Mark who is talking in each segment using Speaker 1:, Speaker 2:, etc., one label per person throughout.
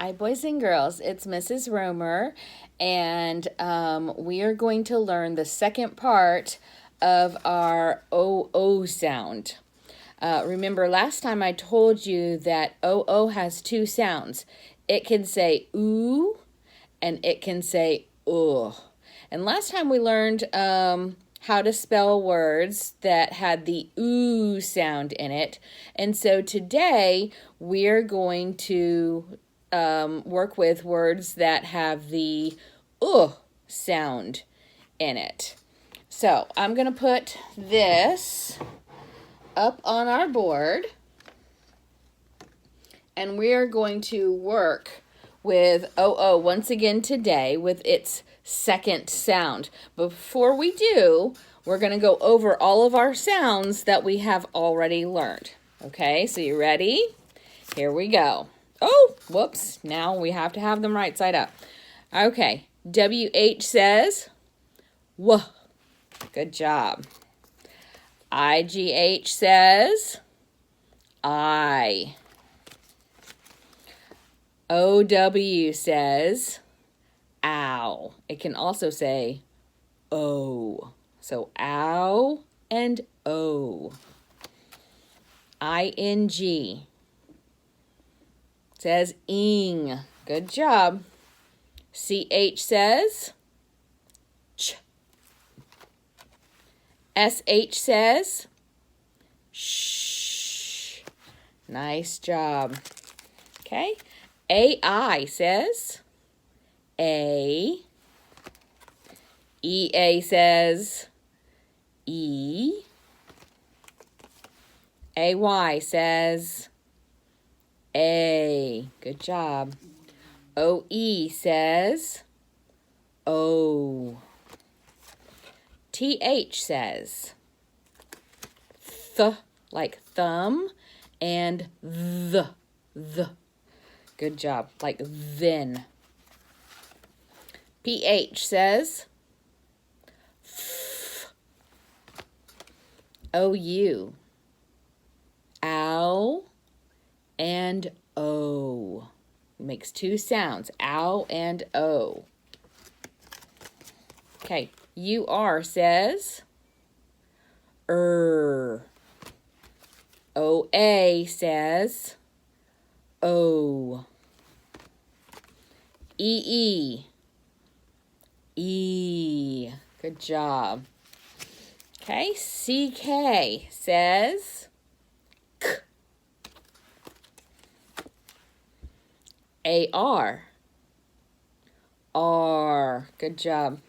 Speaker 1: Hi, boys and girls. It's Mrs. Romer, and we are going to learn the second part of our O sound. Remember, last time I told you that O has two sounds. It can say ooh, and it can say ugh. And last time we learned how to spell words that had the ooh sound in it. And so today we're going to work with words that have the sound in it. So I'm going to put this up on our board, and we're going to work with O once again today with its second sound. Before we do, we're going to go over all of our sounds that we have already learned. Okay, so you ready? Here we go. Oh, whoops. Now we have to have them right side up. Okay, WH says W. Good job. IGH says I. OW says ow. It can also say O. So ow and O. ING says ing. Good job. CH says ch. SH says shh. Nice job. Okay. AI says A. EA says E. AY says A. Good job. OE says O. TH says th, like thumb, and the. Good job, like then. PH says f. OU. Ow and O. Makes two sounds, ow and O. Okay, UR says OA says O. EE. E. Good job. Okay, CK says K. AR. R. Good job.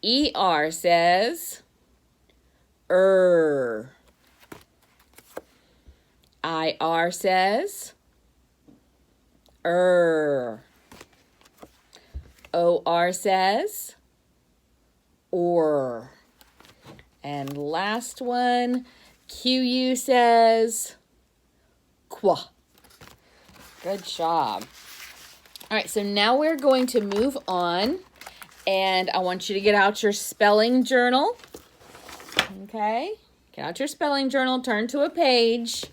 Speaker 1: ER says IR says OR says OR. And last one, QU says QUA. Good job. All right, so now we're going to move on, and I want you to get out your spelling journal. Okay? Get out your spelling journal, turn to a page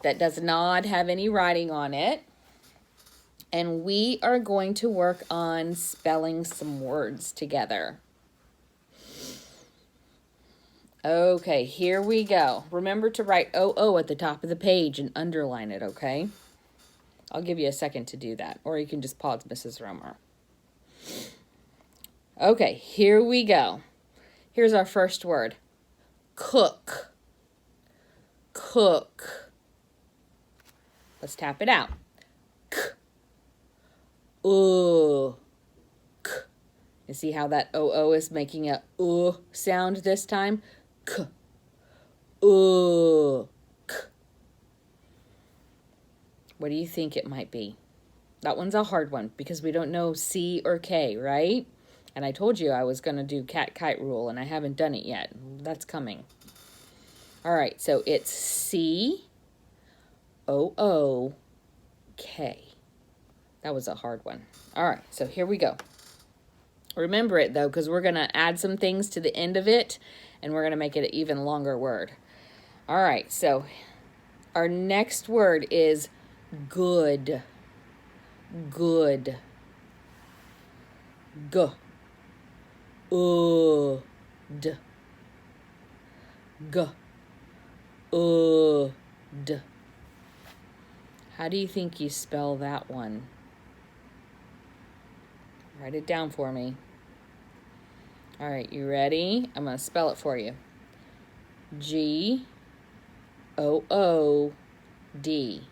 Speaker 1: that does not have any writing on it. And we are going to work on spelling some words together. Okay, here we go. Remember to write OO at the top of the page and underline it, okay? I'll give you a second to do that, or you can just pause Mrs. Romer. Okay, here we go. Here's our first word. Cook. Cook. Let's tap it out. K. K. You see how that OO is making a sound this time? K. K. What do you think it might be? That one's a hard one because we don't know C or K, right? And I told you I was going to do cat-kite rule, and I haven't done it yet. That's coming. All right, so it's C-O-O-K. That was a hard one. All right, so here we go. Remember it, though, because we're going to add some things to the end of it, and we're going to make it an even longer word. All right, so our next word is good. good. G, d, g, d. How do you think you spell that one? Write it down for me. All right, you ready? I'm going to spell it for you. G, O, D.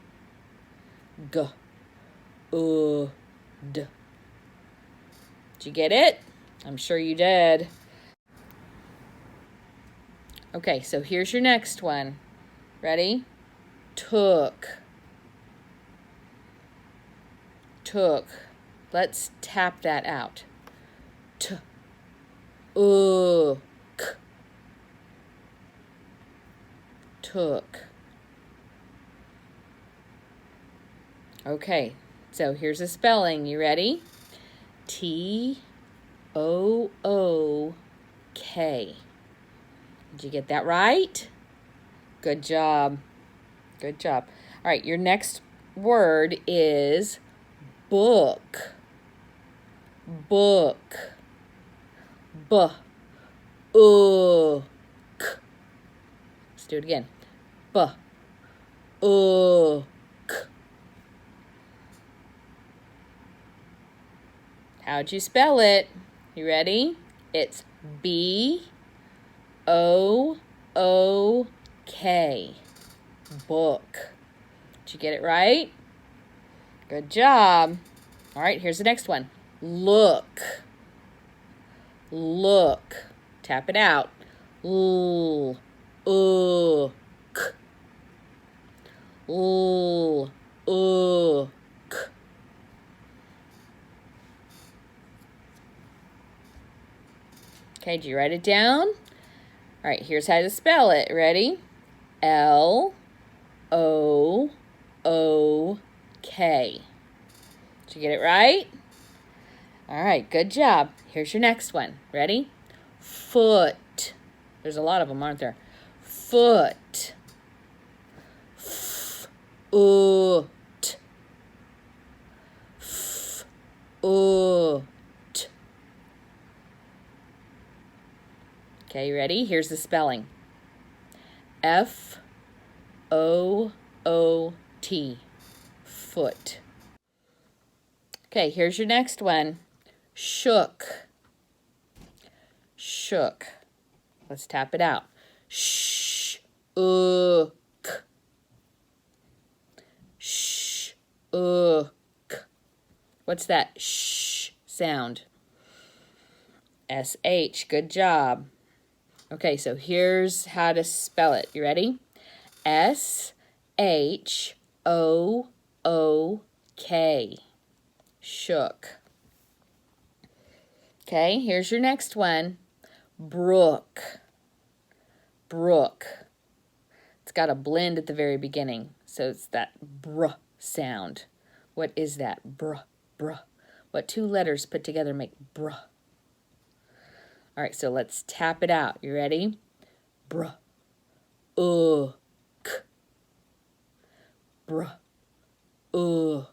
Speaker 1: G, d. Did you get it? I'm sure you did. Okay, so here's your next one. Ready? Took. Took. Let's tap that out. T, k. Took. Okay, so here's a spelling. You ready? T-O-O-K. Did you get that right? Good job. Good job. All right, your next word is book. Book. B-U-K. Let's do it again. B-U-K. How'd you spell it? You ready? It's B-O-O-K. Book. Did you get it right? Good job. All right, here's the next one. Look. Look. Tap it out. L-U-K. L-U-K. Okay, did you write it down? All right, here's how to spell it. Ready? L-O-O-K. Did you get it right? All right, good job. Here's your next one. Ready? Foot. There's a lot of them, aren't there? Foot. F-oot. F-oot. Okay, you ready? Here's the spelling. F-O-O-T. Foot. Okay, here's your next one. Shook. Shook. Let's tap it out. Sh-ook. Sh-ook. What's that sh sound? S-H. Good job. Okay, so here's how to spell it. You ready? S-H-O-O-K. Shook. Okay, here's your next one. Brook. Brook. It's got a blend at the very beginning, so it's that br sound. What is that? Br, br. What two letters put together make br? All right, so let's tap it out. You ready? Br, k. Br, k.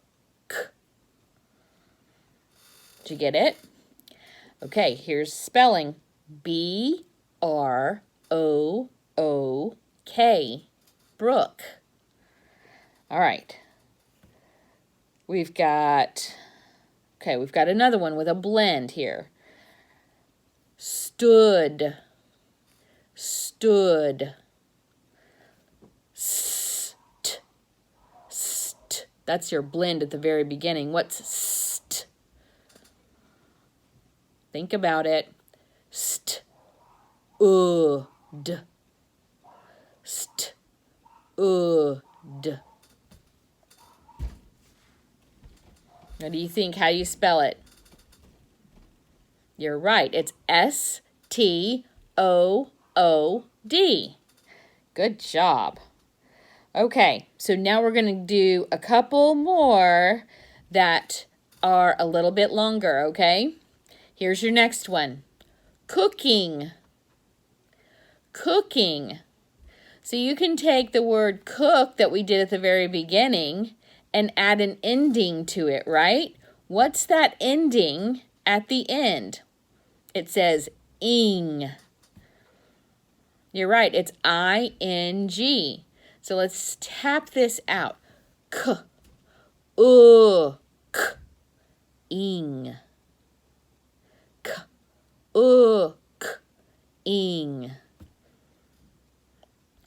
Speaker 1: Did you get it? Okay, here's spelling. B-R-O-O-K. Brook. All right. We've got another one with a blend here. Stood. Stood. St. St. That's your blend at the very beginning. What's st? Think about it. St. D. St. D. What do you think? How you spell it? You're right. It's S-T-O-O-D. Good job. Okay, so now we're going to do a couple more that are a little bit longer, okay? Here's your next one. Cooking. Cooking. So you can take the word cook that we did at the very beginning and add an ending to it, right? What's that ending at the end? It says ing. You're right, it's I-N-G. So let's tap this out. K, k, ing. K, k, ing.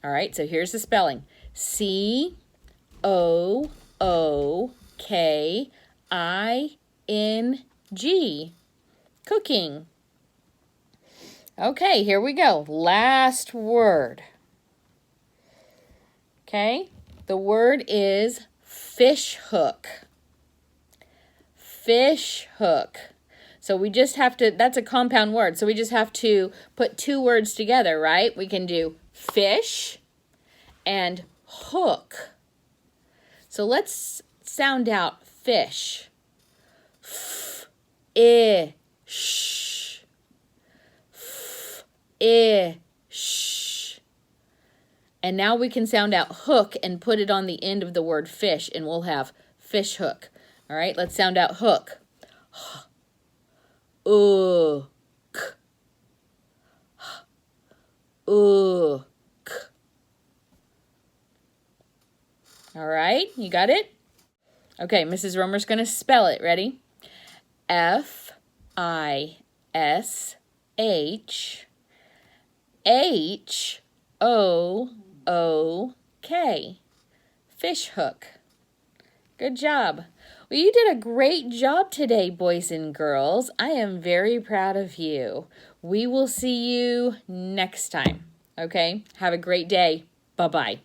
Speaker 1: All right, so here's the spelling. C-O-O-K-I-N-G. Cooking. Okay, here we go. Last word. Okay, the word is fish hook. Fish hook. So we just have to, that's a compound word, so we just have to put two words together, right? We can do fish and hook. So let's sound out fish. F-I-sh. F-I-sh. And now we can sound out hook and put it on the end of the word fish, and we'll have fish hook. All right, let's sound out hook. Hook. Hook. All right, you got it? Okay, Mrs. Romer's going to spell it. Ready? F-I-S-H-H-O-O-K. Fish hook. Good job. Well, you did a great job today, boys and girls. I am very proud of you. We will see you next time. Okay? Have a great day. Bye-bye.